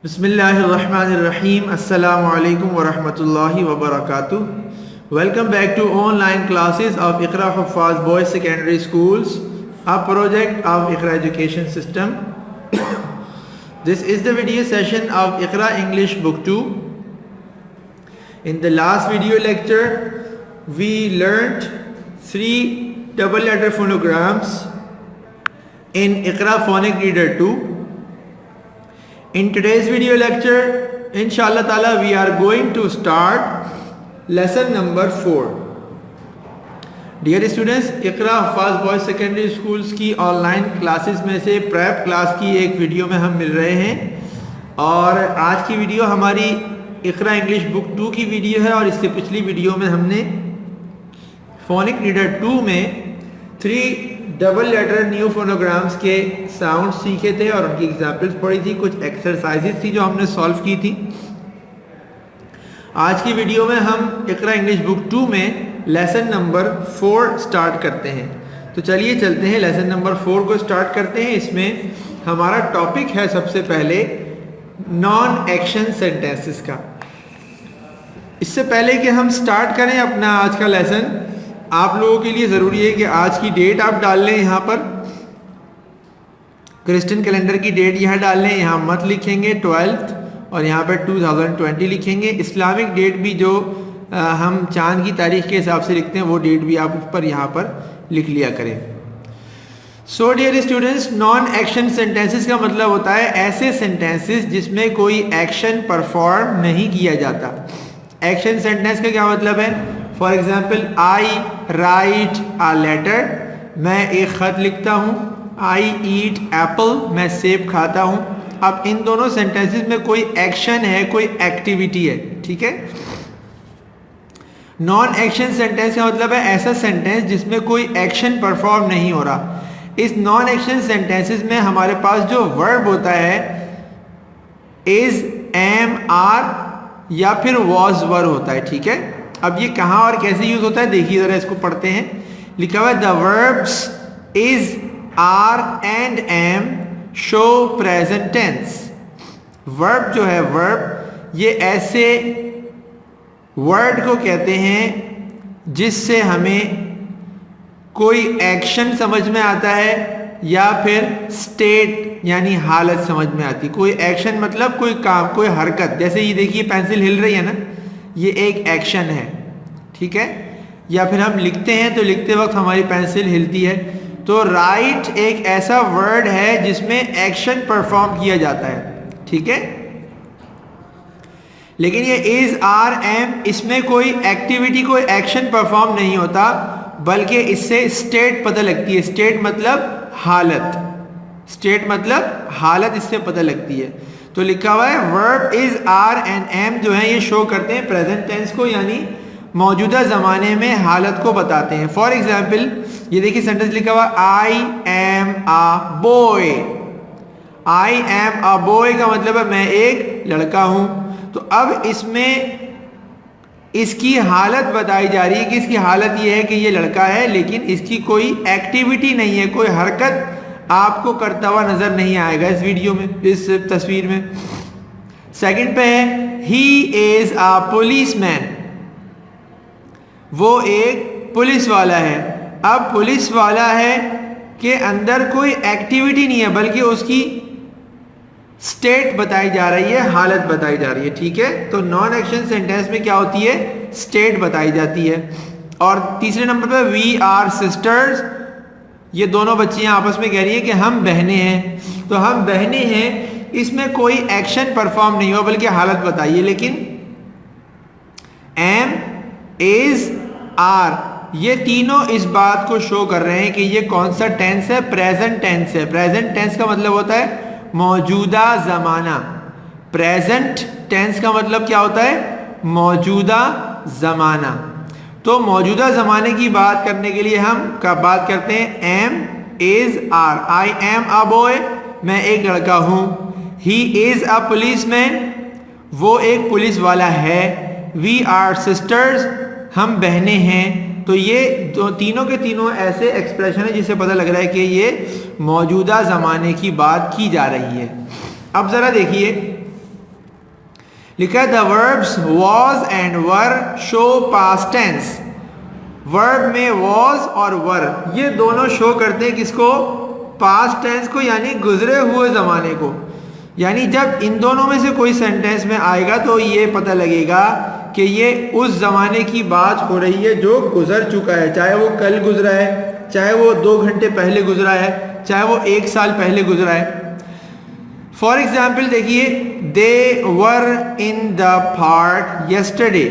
Bismillahirrahmanirrahim. Assalamu alaikum wa rahmatullahi wa barakatuh. Welcome back to online classes of Iqra Huffaz Boys Secondary Schools, a project of Iqra Education System. This is the video session of Iqra English Book 2. In the last video lecture, we learnt 3 double letter phonograms in Iqra Phonic Reader 2. In today's video lecture, inshallah ta'ala, we are going to start lesson number 4. Dear students, Iqra हफ़ाज़ boys secondary schools की online classes में से prep class की एक video में हम मिल रहे हैं और आज की वीडियो हमारी इकरा इंग्लिश बुक 2 की वीडियो है। और इससे पिछली वीडियो में हमने फोनिक रीडर 2 में 3 डबल लेटर न्यू फोनोग्राम्स के साउंड सीखे थे और उनकी एग्जाम्पल्स पढ़ी थी, कुछ एक्सरसाइजेस थी जो हमने सॉल्व की थी। आज की वीडियो में हम इकरा इंग्लिश बुक 2 में लेसन नंबर 4 स्टार्ट करते हैं। तो चलिए चलते हैं, लेसन नंबर 4 को स्टार्ट करते हैं। इसमें हमारा टॉपिक है सबसे पहले नॉन एक्शन सेंटेंसेस का। इससे पहले कि हम स्टार्ट करें अपना आज का लेसन, आप लोगों के लिए ज़रूरी है कि आज की डेट आप डाल लें। यहाँ पर क्रिश्चियन कैलेंडर की डेट यहाँ डाल लें, यहाँ मत लिखेंगे 12th और यहाँ पर 2020 लिखेंगे। इस्लामिक डेट भी जो हम चांद की तारीख के हिसाब से लिखते हैं वो डेट भी आप ऊपर यहाँ पर लिख लिया करें। So dear students, non action sentences का मतलब होता है ऐसे सेंटेंसेस जिसमें कोई एक्शन परफॉर्म नहीं किया जाता। एक्शन सेंटेंस का क्या मतलब है? For example, I write a letter, मैं एक ख़त लिखता हूँ। आई ईट एप्पल, मैं सेब खाता हूँ। अब इन दोनों सेंटेंसेस में कोई एक्शन है, कोई एक्टिविटी है, ठीक है। नॉन एक्शन सेंटेंस का मतलब है ऐसा सेंटेंस जिसमें कोई एक्शन परफॉर्म नहीं हो रहा। इस नॉन एक्शन सेंटेंसेस में हमारे पास जो वर्ब होता है इज, एम, आर या फिर वॉज वर्ब होता है, ठीक है। अब ये कहाँ और कैसे यूज होता है देखिए ज़रा, इसको पढ़ते हैं। लिखा हुआ है the verbs is, are and am show present tense. Verb जो है, वर्ब ये ऐसे वर्ड को कहते हैं जिससे हमें कोई एक्शन समझ में आता है या फिर स्टेट यानी हालत समझ में आती। कोई एक्शन मतलब कोई काम, कोई हरकत। जैसे ये देखिए पेंसिल हिल रही है ना, ये एक एक्शन है, ठीक है। या फिर हम लिखते हैं तो लिखते वक्त हमारी पेंसिल हिलती है। तो राइट एक ऐसा वर्ड है जिसमें एक्शन परफॉर्म किया जाता है, ठीक है। लेकिन ये इज, आर, एम, इसमें कोई एक्टिविटी, कोई एक्शन परफॉर्म नहीं होता, बल्कि इससे स्टेट पता लगती है। स्टेट मतलब हालत, स्टेट मतलब हालत, इससे पता लगती है। तो लिखा हुआ है verb is, are and am जो है ये शो करते हैं प्रेजेंट टेंस को, यानी मौजूदा ज़माने में हालत को बताते हैं। फॉर एग्जाम्पल, ये देखिए सेंटेंस लिखा हुआ आई am a boy. I am a boy का मतलब है मैं एक लड़का हूं। तो अब इसमें इसकी हालत बताई जा रही है कि इसकी हालत ये है कि ये लड़का है, लेकिन इसकी कोई एक्टिविटी नहीं है, कोई हरकत आपको करता हुआ नजर नहीं आएगा इस वीडियो में, इस तस्वीर में। सेकंड पे है ही इज अ पुलिसमैन, वो एक पुलिस वाला है। अब पुलिस वाला है के अंदर कोई एक्टिविटी नहीं है, बल्कि उसकी स्टेट बताई जा रही है, हालत बताई जा रही है, ठीक है। तो नॉन एक्शन सेंटेंस में क्या होती है? स्टेट बताई जाती है। और तीसरे नंबर पर वी आर सिस्टर्स, ये दोनों बच्चियां आपस में कह रही है कि हम बहनें हैं। तो हम बहनें हैं, इसमें कोई एक्शन परफॉर्म नहीं हुआ बल्कि हालत बताइए। लेकिन एम, इज, आर ये तीनों इस बात को शो कर रहे हैं कि ये कौन सा टेंस है? प्रेजेंट टेंस है। प्रेजेंट टेंस का मतलब होता है मौजूदा ज़माना। प्रेजेंट टेंस का मतलब क्या होता है? मौजूदा ज़माना। तो मौजूदा ज़माने की बात करने के लिए हम बात करते हैं am, is, are. I am a boy, मैं एक लड़का हूँ। ही इज अ पुलिसमैन, वो एक पुलिस वाला है। वी आर सिस्टर्स, हम बहनें हैं। तो ये तीनों के तीनों ऐसे एक्सप्रेशन है जिससे पता लग रहा है कि ये मौजूदा ज़माने की बात की जा रही है। अब ज़रा देखिए लिखा है the verbs was and were show past tense. Verb में was और were ये दोनों शो करते हैं किसको? पास्ट टेंस को, यानी गुजरे हुए ज़माने को। यानी जब इन दोनों में से कोई सेंटेंस में आएगा तो ये पता लगेगा कि ये उस ज़माने की बात हो रही है जो गुजर चुका है, चाहे वो कल गुजरा है, चाहे वो 2 घंटे पहले गुजरा है, चाहे वो 1 साल पहले गुजरा है। फॉर एग्जाम्पल देखिए, they were in the park yesterday.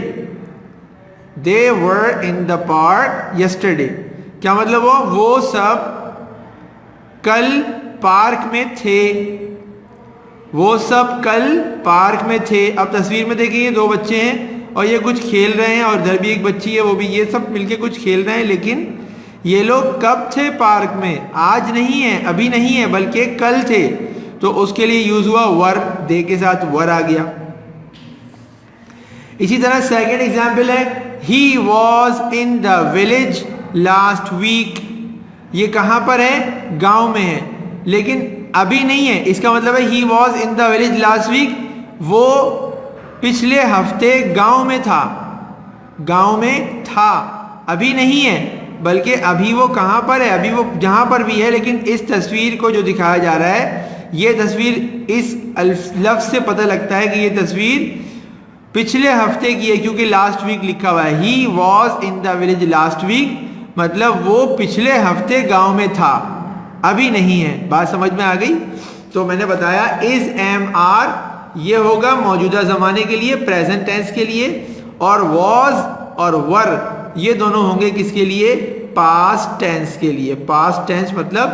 They were in the park yesterday क्या मतलब वो सब कल पार्क में थे। वो सब कल पार्क में थे। अब तस्वीर में देखिए 2 बच्चे हैं और ये कुछ खेल रहे हैं और इधर भी एक बच्ची है, वो भी, ये सब मिलके कुछ खेल रहे हैं। लेकिन ये लोग कब थे पार्क में? आज नहीं है, अभी नहीं है, बल्कि कल थे। तो उसके लिए यूज हुआ वर, दे के साथ वर आ गया। इसी तरह सेकेंड एग्जाम्पल है he was in the village last week. ये कहाँ पर है? गांव में है, लेकिन अभी नहीं है। इसका मतलब है he was in the village last week, वो पिछले हफ्ते गांव में था। गांव में था, अभी नहीं है, बल्कि अभी वो कहाँ पर है? अभी वो जहाँ पर भी है, लेकिन इस तस्वीर को जो दिखाया जा रहा है, ये तस्वीर इस लफ्ज़ से पता लगता है कि ये तस्वीर पिछले हफ्ते की है, क्योंकि लास्ट वीक लिखा हुआ है। He was in the village last week मतलब वो पिछले हफ्ते गांव में था, अभी नहीं है। बात समझ में आ गई? तो मैंने बताया इज एम आर ये होगा मौजूदा ज़माने के लिए, प्रेजेंट टेंस के लिए, और वॉज और वर ये दोनों होंगे किसके लिए? पास्ट टेंस के लिए। पास्ट टेंस मतलब,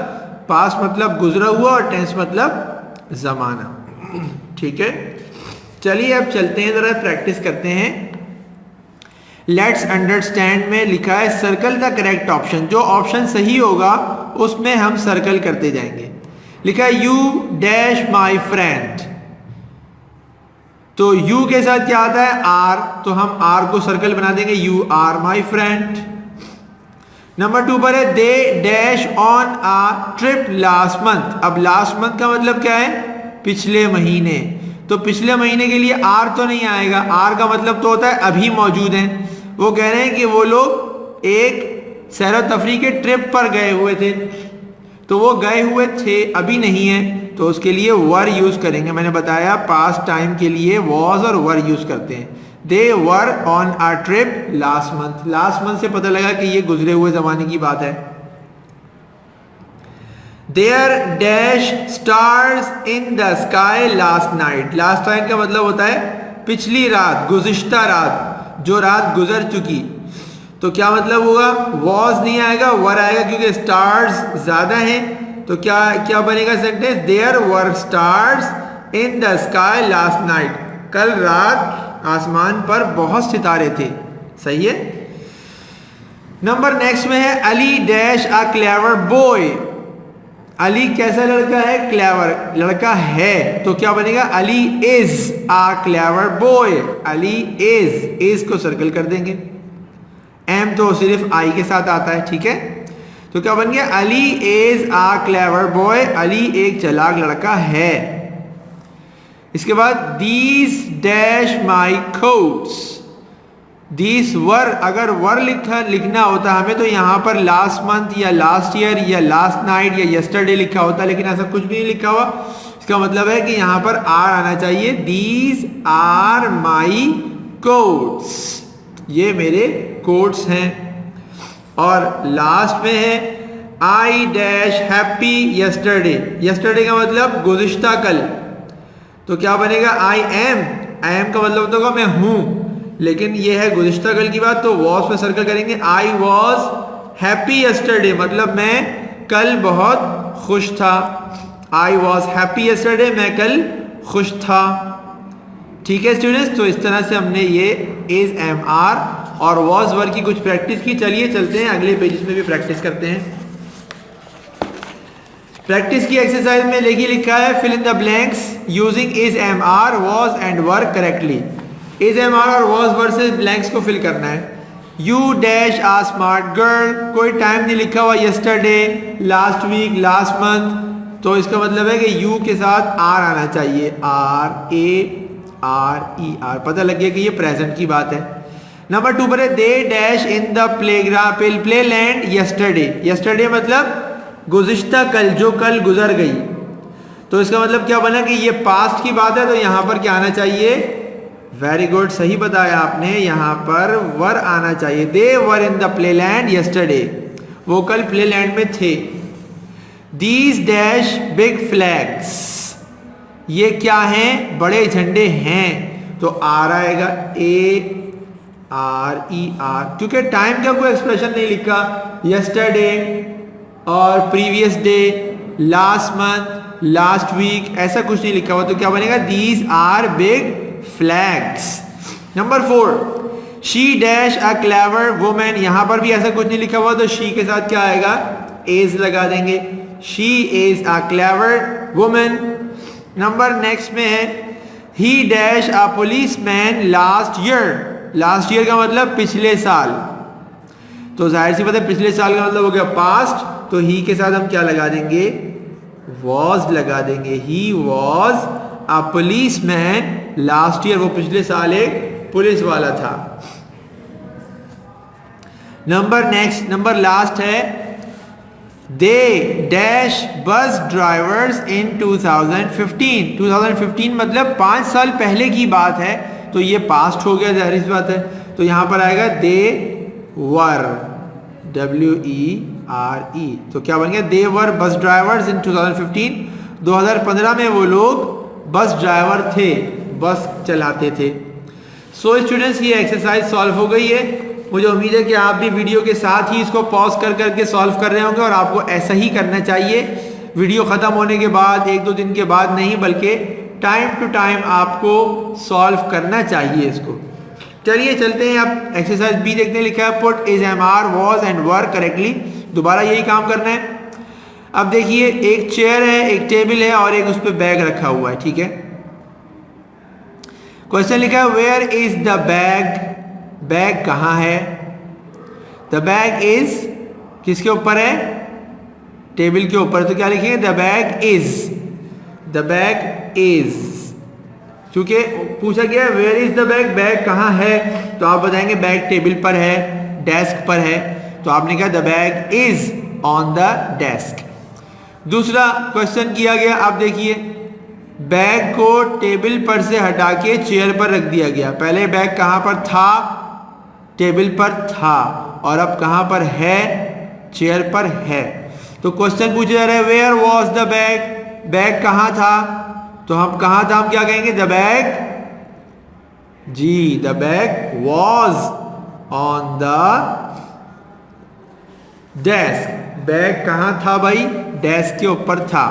पास्ट मतलब गुजरा हुआ और टेंस मतलब ज़माना। ठीक है, चलिए अब चलते हैं, ज़रा प्रैक्टिस करते हैं। लेट्स अंडरस्टैंड में लिखा है सर्कल द करेक्ट ऑप्शन। जो ऑप्शन सही होगा उसमें हम सर्कल करते जाएंगे। लिखा है यू डैश माई फ्रेंड, तो यू के साथ क्या आता है? आर, तो हम आर को सर्कल बना देंगे, you are my friend. Number 2 पर है they dash on a trip last month. अब लास्ट मंथ का मतलब क्या है? पिछले महीने। तो पिछले महीने के लिए आर तो नहीं आएगा, आर का मतलब तो होता है अभी मौजूद हैं। वो कह रहे हैं कि वो लोग एक सैर व तफरीह के ट्रिप पर गए हुए थे, तो वो गए हुए थे, अभी नहीं है, तो उसके लिए वर यूज करेंगे। मैंने बताया पास्ट टाइम के लिए वॉज और वर यूज करते हैं। They were on a trip last month, last month से पता लगा कि ये गुजरे हुए जमाने की बात है। There dash stars in the sky last night. Last night का मतलब होता है पिछली रात, गुज़िश्ता रात, जो रात गुजर चुकी। तो क्या मतलब होगा? वॉज नहीं आएगा, वर आएगा, क्योंकि स्टार्स ज्यादा हैं। तो क्या क्या बनेगा sentence? There were stars in the sky last night. कल रात आसमान पर बहुत सितारे थे। सही है। नंबर नेक्स्ट में है Ali dash a clever boy. Ali कैसा लड़का है? क्लेवर लड़का है। तो क्या बनेगा? Ali is a clever boy. Ali is को सर्कल कर देंगे। एम तो सिर्फ आई के साथ आता है, ठीक है। तो क्या बन गया? Ali is a clever boy, Ali एक चालाक लड़का है। इसके बाद these dash my coats. These were, अगर वर लिखना होता हमें तो यहाँ पर लास्ट मंथ या लास्ट ईयर या लास्ट नाइट या यस्टरडे लिखा होता, लेकिन ऐसा कुछ भी नहीं लिखा हुआ। इसका मतलब है कि यहाँ पर आर आना चाहिए। दीज आर माई कोट्स, ये मेरे कोट्स हैं। और लास्ट में है I dash happy yesterday. Yesterday का मतलब गुज़िश्ता कल। तो क्या बनेगा? I am. आई एम का मतलब होगा मैं हूं, लेकिन ये है गुज़िश्ता कल की बात, तो वॉज पे सर्कल करेंगे। आई वॉज हैप्पी यस्टरडे मतलब मैं कल बहुत खुश था। आई वॉज हैप्पी यस्टरडे, मैं कल खुश था। ठीक है स्टूडेंट्स, तो इस तरह से हमने ये इज एम आर और वॉज वर की कुछ प्रैक्टिस की। चलिए चलते हैं अगले पेजेस में भी प्रैक्टिस करते हैं। प्रैक्टिस की एक्सरसाइज में लिखा है fill in the blanks using is am are was and were correctly. Is am are और वॉज वर से ब्लैंक्स को फिल करना है। You dash a smart girl, कोई टाइम नहीं लिखा हुआ, yesterday, last week, last month, तो इसका मतलब है कि यू के साथ आर आना चाहिए। आर ए R-E-R, पता लग गया कि ये प्रेजेंट की बात है। नंबर 2 पर है they dash in the play land yesterday. Yesterday मतलब गुज़िश्ता कल, जो कल गुजर गई। तो इसका मतलब क्या बना कि ये पास्ट की बात है, तो यहां पर क्या आना चाहिए? वेरी गुड, सही बताया आपने, यहां पर वर आना चाहिए। They were in the play land yesterday, वो कल प्ले लैंड में थे। दीज डैश बिग फ्लैग्स, ये क्या हैं? बड़े झंडे हैं। तो आर आएगा, ARER, क्योंकि टाइम का कोई एक्सप्रेशन नहीं लिखा। यस्टरडे और previous day, last month, last week, ऐसा कुछ नहीं लिखा हुआ, तो क्या बनेगा? These are big flags. Number 4, she dash a clever women, यहां पर भी ऐसा कुछ नहीं लिखा हुआ, तो शी के साथ क्या आएगा? इज लगा देंगे। She is a clever women. Number next में है ही dash a policeman last year. Last year का मतलब पिछले साल, तो जाहिर सी बात है पिछले साल का मतलब हो गया पास्ट, तो ही के साथ हम क्या लगा देंगे? वॉज लगा देंगे। He was a policeman last year, वो पिछले साल एक पुलिस वाला था। नंबर लास्ट है दे डैश बस ड्राइवर्स इन 2015। 2015 मतलब 5 साल पहले की बात है, तो ये पास्ट हो गया, जाहिर सी बात है। तो यहां पर आएगा दे वर, WERE, तो क्या बन गया? दे वर बस ड्राइवर्स इन 2015। 2015 में वो लोग बस ड्राइवर थे, बस चलाते थे। सो स्टूडेंट्स, ये एक्सरसाइज सॉल्व हो गई है। मुझे उम्मीद है कि आप भी वीडियो के साथ ही इसको पॉज कर करके सॉल्व कर रहे होंगे, और आपको ऐसा ही करना चाहिए। वीडियो ख़त्म होने के बाद, 1-2 दिन के बाद नहीं, बल्कि टाइम टू टाइम आपको सॉल्व करना चाहिए इसको। चलिए चलते हैं, अब एक्सरसाइज बी देखते हैं। लिखा है put is am are was and were correctly. दोबारा यही काम करना है। अब देखिए, एक चेयर है, एक टेबल है और एक उस पर बैग रखा हुआ है, ठीक है। क्वेश्चन लिखा है where is the bag. Bag कहाँ है? द बैग इज किसके ऊपर है? टेबल के ऊपर, तो क्या लिखेंगे? The bag is. The bag is, क्योंकि पूछा गया है where is the bag, bag कहाँ है, तो आप बताएंगे बैग टेबल पर है, डेस्क पर है, तो आपने कहा the bag is on the desk. दूसरा क्वेश्चन किया गया, आप देखिए, बैग को टेबल पर से हटा के चेयर पर रख दिया गया। पहले बैग कहाँ पर था? टेबल पर था, और अब कहाँ पर है? चेयर पर है। तो क्वेश्चन पूछा जा रहा है where was the bag, bag कहाँ था? तो हम कहाँ था, हम क्या कहेंगे? द बैग, जी, the bag was on the desk. Bag कहाँ था भाई? डेस्क के ऊपर था।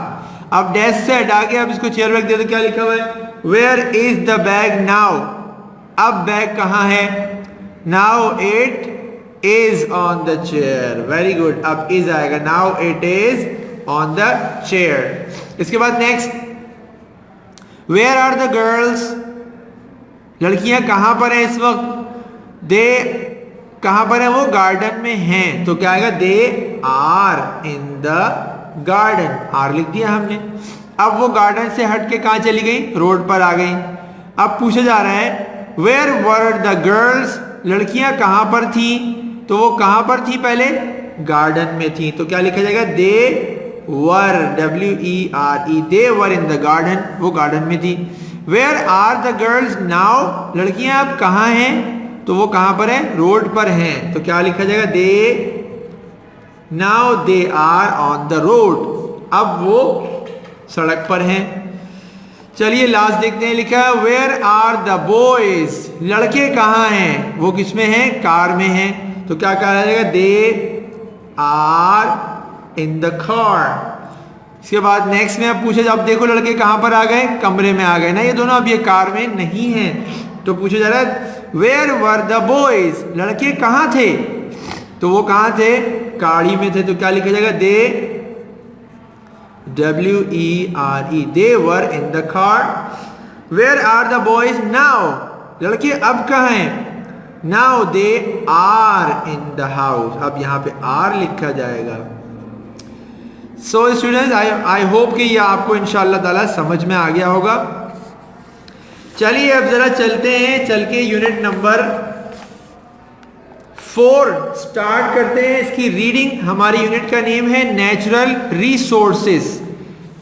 अब डेस्क से हटा के अब इसको चेयर रख दिया, तो क्या लिखा हुआ है? Where is the bag now. अब बैग कहाँ है? Now it is on the chair. Very good, अब इज आएगा, now it is on the chair. इसके बाद next, where are the girls. लड़कियां कहां पर हैं इस वक्त? दे कहां पर है? वो गार्डन में हैं, तो क्या आएगा? They are in the garden. Are लिख दिया हमने। अब वो गार्डन से हट के कहां चली गई? रोड पर आ गई। अब पूछा जा रहा है वेयर वर द गर्ल्स। लड़कियां कहां पर थी? तो वो कहां पर थी? पहले गार्डन में थी, तो क्या लिखा जाएगा? They were, WERE, they were in the garden, वो गार्डन में थी। Where are the girls now. लड़कियां अब कहां हैं? तो वो कहां पर है? रोड पर हैं, तो क्या लिखा जाएगा? They now they are on the road. अब वो सड़क पर हैं। चलिए लास्ट देखते हैं। लिखा है वेयर आर द बॉयज। लड़के कहां हैं? वो किसमें हैं? कार में हैं, तो क्या कहा जाएगा? They are in the car. इसके बाद नेक्स्ट में अब पूछे, अब देखो लड़के कहां पर आ गए? कमरे में आ गए ना, ये दोनों अब ये कार में नहीं है, तो पूछा जा रहा है वेयर वर द बॉयज। लड़के कहां थे? तो वो कहां थे? गाड़ी में थे, तो क्या लिखा जाएगा? They WERE, they were in the car. Where are the boys now. लड़के अब कहां हैं? Now they are in the house. अब यहां पे आर लिखा जाएगा। सो स्टूडेंट्स, आई होप कि ये आपको इंशाअल्लाह ताला समझ में आ गया होगा। चलिए अब जरा चलते हैं, चल के यूनिट नंबर 4 स्टार्ट करते हैं। इसकी रीडिंग, हमारी यूनिट का नेम है natural resources.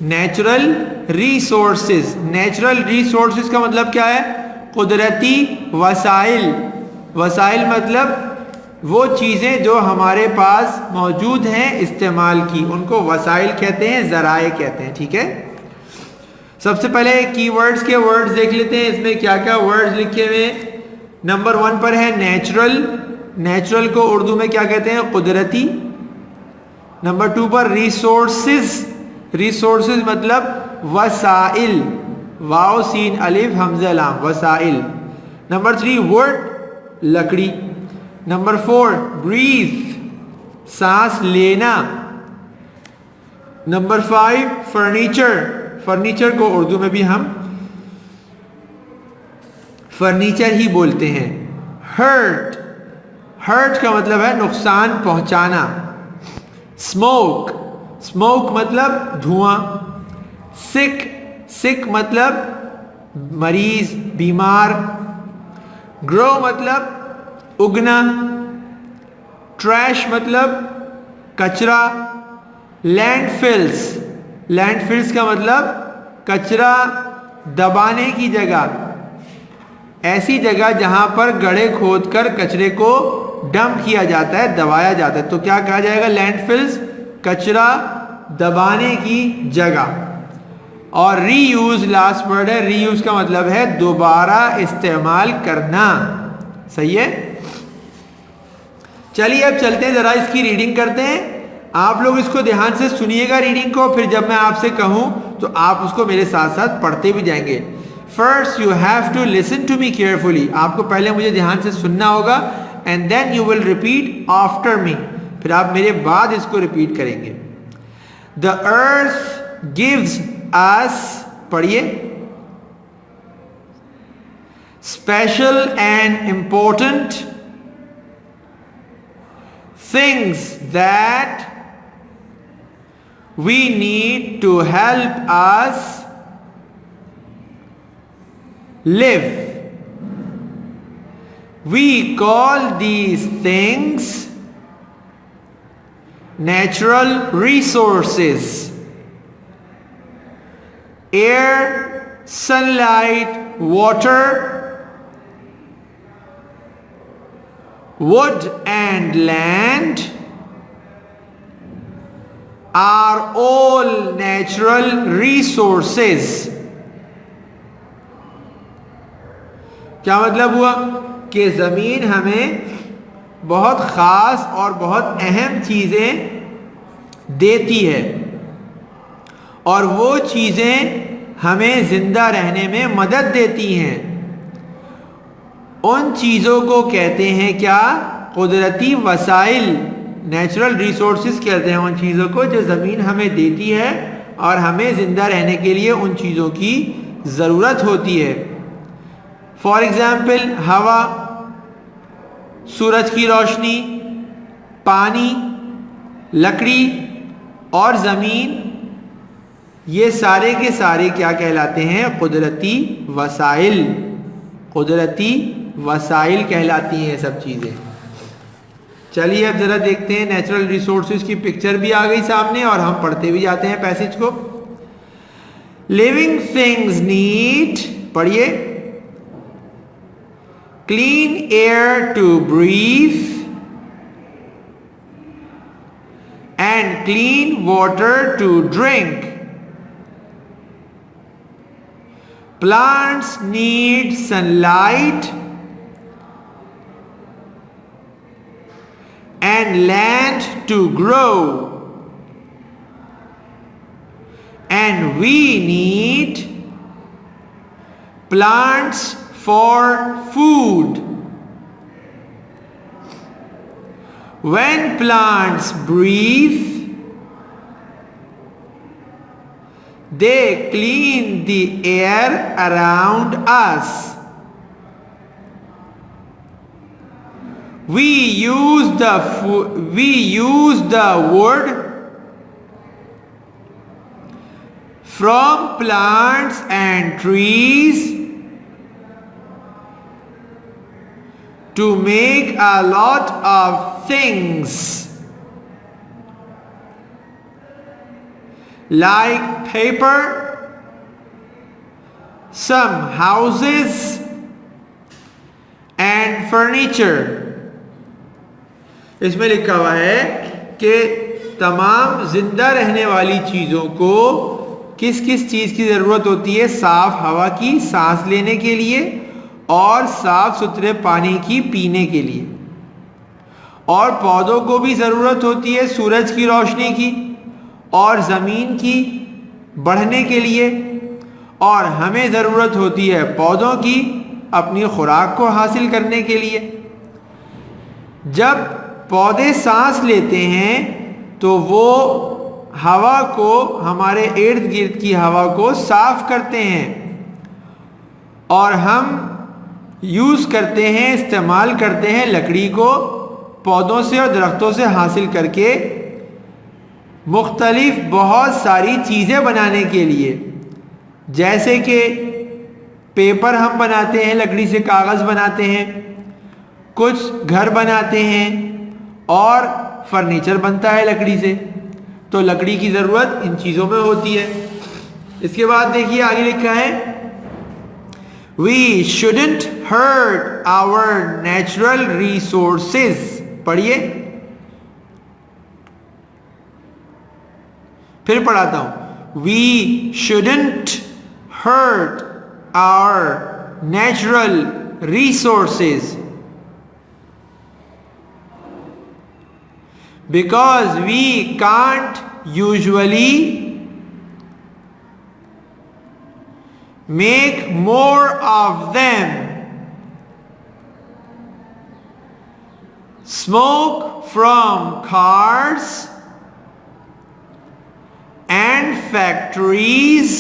Natural resources, natural resources का मतलब क्या है? कुदरती वसाइल। वसाइल मतलब वो चीज़ें जो हमारे पास मौजूद हैं इस्तेमाल की, उनको वसाइल कहते हैं, ज़राए कहते हैं। ठीक है, सबसे पहले कीवर्ड्स के वर्ड्स देख लेते हैं, इसमें क्या क्या वर्ड्स लिखे हुए हैं। नंबर 1 पर है नेचुरल। नेचुरल को उर्दू में क्या कहते हैं? कुदरती। नंबर 2 पर रिसोर्सेज। रिसोर्सेज मतलब वसाइल, वाव सीन अलिफ हमजा लाम, वसाइल। नंबर 3 वुड, लकड़ी। नंबर 4 ब्रीथ, सांस लेना। Number 5 furniture. फर्नीचर को उर्दू में भी हम फर्नीचर ही बोलते हैं। हर्ट, हर्ट का मतलब है नुकसान पहुंचाना। स्मोक, स्मोक मतलब धुआं। सिक, सिक मतलब मरीज, बीमार। ग्रो मतलब उगना। ट्रैश मतलब कचरा। लैंडफिल्स, लैंडफिल्स का मतलब कचरा दबाने की जगह, ऐसी जगह जहां पर गड्ढे खोदकर कचरे को डंप किया जाता है, दबाया जाता है, तो क्या कहा जाएगा? लैंडफिल्स, कचरा दबाने की जगह। और रीयूज लास्ट वर्ड है। रीयूज का मतलब है दोबारा इस्तेमाल करना। सही है। चलिए अब चलते हैं, जरा इसकी रीडिंग करते हैं। आप लोग इसको ध्यान से सुनिएगा रीडिंग को, फिर जब मैं आपसे कहूं तो आप उसको मेरे साथ साथ पढ़ते भी जाएंगे। First you have to listen to me carefully. आपको पहले मुझे ध्यान से सुनना होगा, and then you will repeat after me. फिर आप मेरे बाद इसको रिपीट करेंगे। द अर्थ गिव्स अस, पढ़िए, special and important things that we need to help us live. We call these things natural resources. Air, sunlight, water, wood and land are all natural resources. क्या मतलब हुआ? कि ज़मीन हमें बहुत ख़ास और बहुत अहम चीज़ें देती है, और वो चीज़ें हमें ज़िंदा रहने में मदद देती हैं। उन चीज़ों को कहते हैं क्या? कुदरती वसाइल, नेचुरल रिसोर्सेज कहते हैं उन चीज़ों को जो ज़मीन हमें देती है और हमें ज़िंदा रहने के लिए उन चीज़ों की ज़रूरत होती है। फॉर एग्ज़ाम्पल हवा, सूरज की रोशनी, पानी, लकड़ी और ज़मीन, ये सारे के सारे क्या कहलाते हैं? कुदरती वसाइल। कुदरती वसाइल कहलाती हैं ये सब चीज़ें। चलिए अब ज़रा देखते हैं, नेचुरल रिसोर्सेज की पिक्चर भी आ गई सामने और हम पढ़ते भी जाते हैं पैसेज को। लिविंग थिंग्स नीड, पढ़िए, clean air to breathe and clean water to drink. Plants need sunlight and land to grow, and we need plants for food. When plants breathe, they clean the air around us. We use the wood from plants and trees to make a lot of things like paper, some houses and furniture. इसमें लिखा हुआ है कि तमाम जिंदा रहने वाली चीज़ों को किस किस चीज़ की ज़रूरत होती है? साफ हवा की सांस लेने के लिए और साफ सुथरे पानी की पीने के लिए, और पौधों को भी ज़रूरत होती है सूरज की रोशनी की और ज़मीन की बढ़ने के लिए, और हमें ज़रूरत होती है पौधों की अपनी खुराक को हासिल करने के लिए। जब पौधे सांस लेते हैं तो वो हवा को, हमारे इर्द गिर्द की हवा को साफ करते हैं, और हम यूज़ करते हैं, इस्तेमाल करते हैं लकड़ी को पौधों से और दरख्तों से हासिल करके मुख्तलिफ बहुत सारी चीज़ें बनाने के लिए। जैसे कि पेपर हम बनाते हैं, लकड़ी से कागज़ बनाते हैं, कुछ घर बनाते हैं और फर्नीचर बनता है लकड़ी से। तो लकड़ी की ज़रूरत इन चीज़ों में होती है। इसके बाद देखिए आगे लिखा है, We shouldn't hurt our natural resources. पढ़िए, फिर पढ़ाता हूं। We shouldn't hurt our natural resources because we can't usually make more of them. Smoke from cars and factories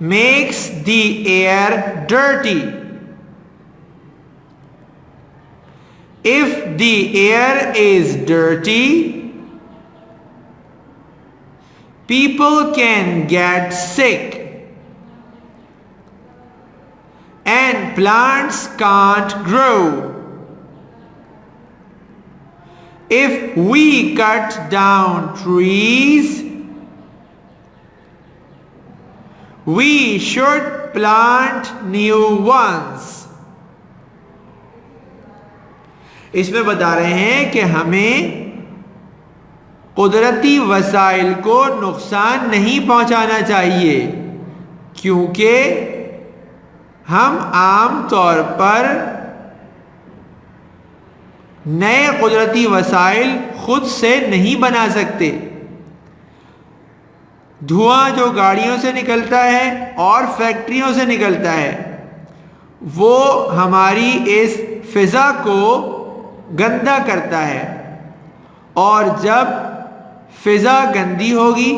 makes the air dirty. If the air is dirty, people can get sick and plants can't grow. If we cut down trees, we should plant new ones. इसमें बता रहे हैं कि हमें कुदरती वसाइल को नुकसान नहीं पहुंचाना चाहिए, क्योंकि हम आम तौर पर नए कुदरती वसाइल खुद से नहीं बना सकते। धुआं जो गाड़ियों से निकलता है और फैक्ट्रियों से निकलता है, वो हमारी इस फिज़ा को गंदा करता है, और जब फिज़ा गंदी होगी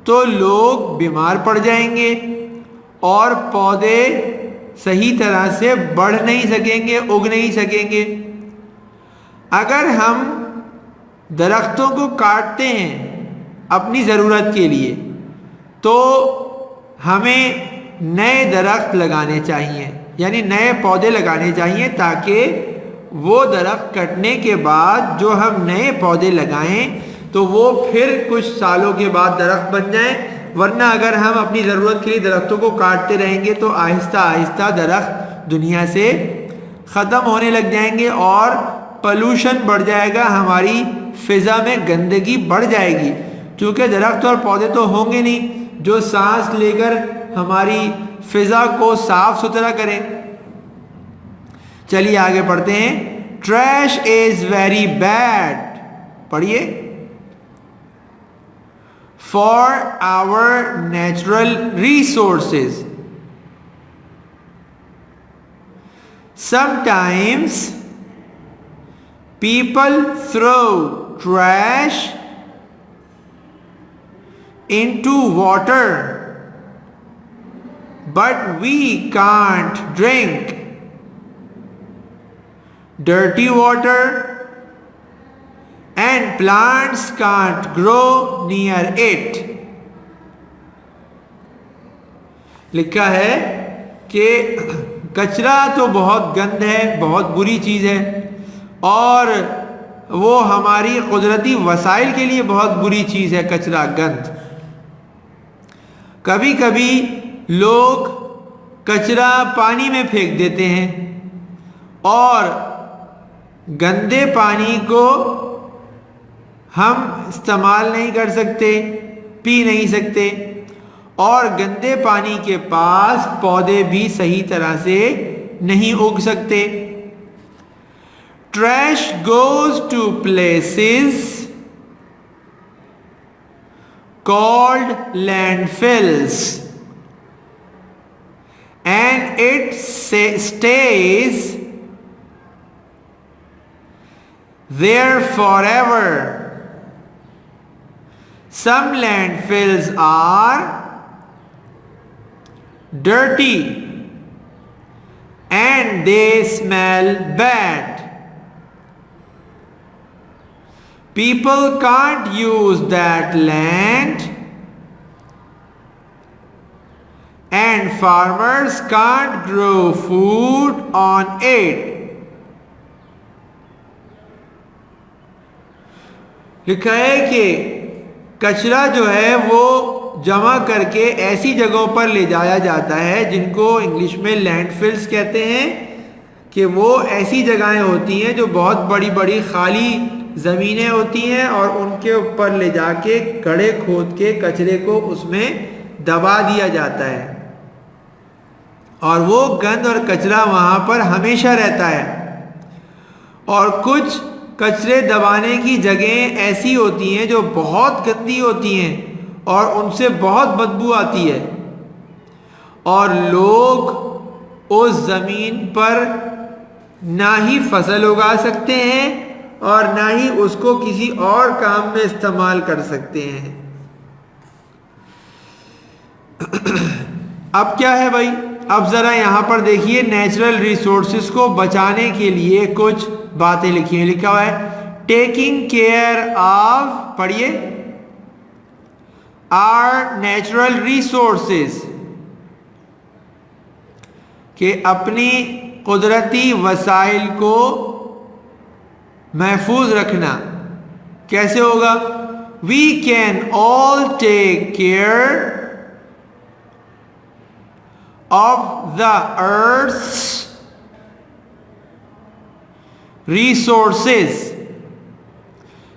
तो लोग बीमार पड़ जाएंगे और पौधे सही तरह से बढ़ नहीं सकेंगे, उग नहीं सकेंगे। अगर हम दरख्तों को काटते हैं अपनी ज़रूरत के लिए, तो हमें नए दरख्त लगाने चाहिए, यानी नए पौधे लगाने चाहिए, ताकि वो दरख्त कटने के बाद जो हम नए पौधे लगाएं तो वो फिर कुछ सालों के बाद दरख्त बन जाएं। वरना अगर हम अपनी ज़रूरत के लिए दरख्तों को काटते रहेंगे तो आहिस्ता आहिस्ता दरख्त दुनिया से ख़त्म होने लग जाएंगे और पॉल्यूशन बढ़ जाएगा, हमारी फ़िज़ा में गंदगी बढ़ जाएगी, क्योंकि दरख्त और पौधे तो होंगे नहीं जो सांस लेकर हमारी फ़िज़ा को साफ सुथरा करें। चलिए आगे पढ़ते हैं। ट्रैश इज वेरी बैड, पढ़िए। For our natural resources, sometimes people throw trash into water, but we can't drink dirty water and plants can't grow near it. लिखा है कि कचरा तो बहुत गंद है, बहुत बुरी चीज़ है, और वो हमारी कुदरती वसाइल के लिए बहुत बुरी चीज़ है कचरा, गंद। कभी कभी लोग कचरा पानी में फेंक देते हैं और गंदे पानी को हम इस्तेमाल नहीं कर सकते, पी नहीं सकते, और गंदे पानी के पास पौधे भी सही तरह से नहीं उग सकते। Trash goes to places called landfills and it stays there forever. Some landfills are dirty and they smell bad. People can't use that land and farmers can't grow food on it. लिखा है कि कचरा जो है वो जमा करके ऐसी जगहों पर ले जाया जाता है जिनको इंग्लिश में लैंडफिल्स कहते हैं, कि वो ऐसी जगहें होती हैं जो बहुत बड़ी बड़ी खाली ज़मीनें होती हैं और उनके ऊपर ले जाके गड्ढे खोद के कचरे को उसमें दबा दिया जाता है और वो गंद और कचरा वहाँ पर हमेशा रहता है। और कुछ कचरे दबाने की जगहें ऐसी होती हैं जो बहुत गंदी होती हैं और उनसे बहुत बदबू आती है, और लोग उस ज़मीन पर ना ही फसल उगा सकते हैं और ना ही उसको किसी और काम में इस्तेमाल कर सकते हैं। अब क्या है भाई, अब ज़रा यहाँ पर देखिए, नेचुरल रिसोर्सेज को बचाने के लिए कुछ बातें लिखी हैं। लिखा हुआ है टेकिंग केयर ऑफ, पढ़िए, आर नेचुरल रिसोर्सेज, कि अपनी कुदरती वसाइल को महफूज रखना। कैसे होगा? We can all take care of the earth's resources।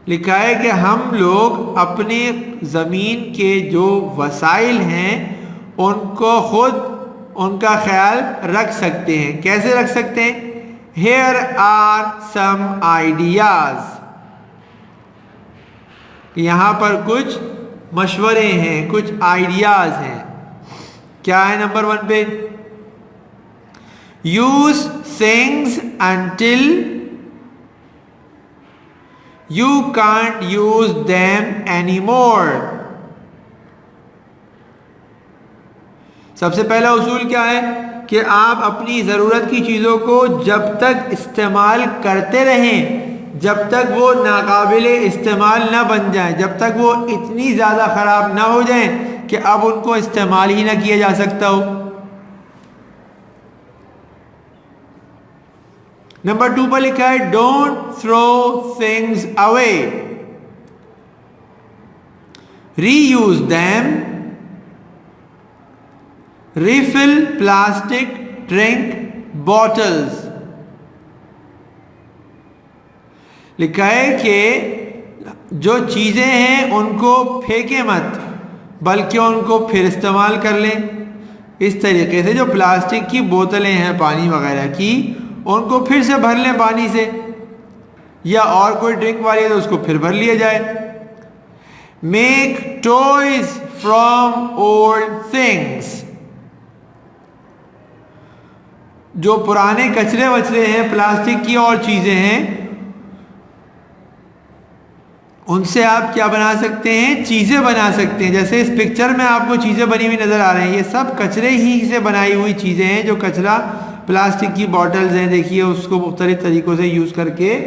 लिखा है कि हम लोग अपने ज़मीन के जो वसाइल हैं उनको खुद उनका ख्याल रख सकते हैं। कैसे रख सकते हैं? Here are some ideas। यहाँ पर कुछ मशवरे हैं, कुछ आइडियाज़ हैं। क्या है नंबर 1 पे? Use things until you can't use them any more. सबसे पहला उसूल क्या है कि आप अपनी ज़रूरत की चीज़ों को जब तक इस्तेमाल करते रहें, जब तक वो नाकाबिले इस्तेमाल ना बन जाए, जब तक वो इतनी ज़्यादा ख़राब ना हो जाएं कि अब उनको इस्तेमाल ही ना किया जा सकता हो। नंबर 2 पर लिखा है don't throw things away, reuse them, refill plastic drink bottles. लिखा है कि जो चीजें हैं उनको फेंके मत, बल्कि उनको फिर इस्तेमाल कर लें। इस तरीके से जो प्लास्टिक की बोतलें हैं पानी वगैरह की, उनको फिर से भर लें पानी से, या और कोई ड्रिंक वाली है तो उसको फिर भर लिया जाए। Make toys from old things, जो पुराने कचरे वचरे हैं, प्लास्टिक की और चीज़ें हैं, उनसे आप क्या बना सकते हैं? चीज़ें बना सकते हैं। जैसे इस पिक्चर में आपको चीज़ें बनी हुई नज़र आ रही हैं, ये सब कचरे ही से बनाई हुई चीज़ें हैं। जो कचरा प्लास्टिक की बॉटल्स हैं, देखिए उसको मुख्तलिफ तरीक़ों से यूज़ करके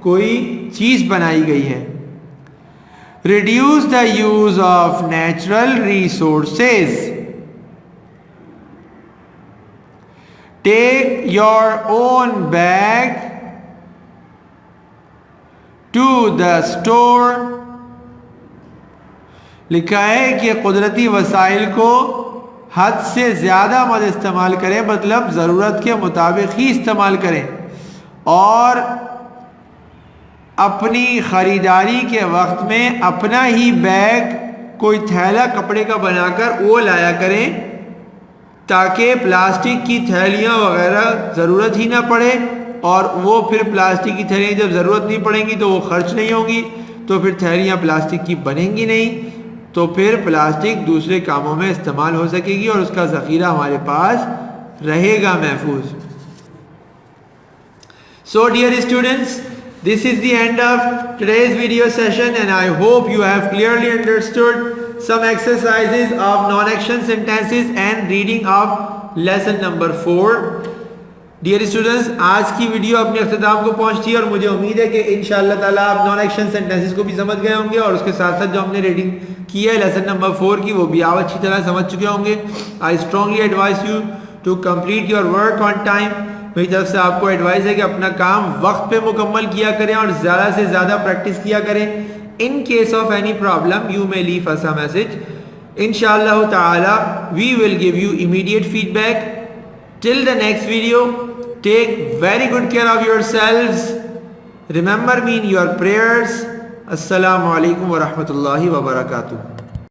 कोई चीज़ बनाई गई है। Reduce the use of natural resources, take your own bag to the store. लिखा है कि कुदरती वसाइल को हद से ज़्यादा मत इस्तेमाल करें, मतलब ज़रूरत के मुताबिक ही इस्तेमाल करें, और अपनी ख़रीदारी के वक्त में अपना ही बैग कोई थैला कपड़े का बनाकर वो लाया करें, ताकि प्लास्टिक की थैलियाँ वगैरह ज़रूरत ही ना पड़े, और वो फिर प्लास्टिक की थैलियाँ जब ज़रूरत नहीं पड़ेंगी तो वो खर्च नहीं होंगी, तो फिर थैलियाँ प्लास्टिक की बनेंगी नहीं, तो फिर प्लास्टिक दूसरे कामों में इस्तेमाल हो सकेगी और उसका ज़ख़ीरा हमारे पास रहेगा महफूज। So dear students, this is the end of today's video session and I hope you have clearly understood some exercises of non-action sentences and reading of lesson number 4. Dear students, आज की वीडियो अपने अख्ताम को पहुंचती है और मुझे उम्मीद है कि इंशाअल्लाह ताला आप नॉन एक्शन सेंटेंसेस को भी समझ गए होंगे और उसके साथ साथ जो हमने रीडिंग की है लेसन नंबर 4 की, वो भी आप अच्छी तरह समझ चुके होंगे। I strongly advise you to complete your work on time. मेरी तरफ से आपको एडवाइस है कि अपना काम वक्त पे मुकम्मल किया करें और ज़्यादा से ज़्यादा प्रैक्टिस किया करें। In case of any problem you may leave us a message. इंशाअल्लाह ताला we will give you immediate feedback. Till the next video, take very good care of yourselves. Remember me in your prayers. Assalamu alaikum wa rahmatullahi wa barakatuh.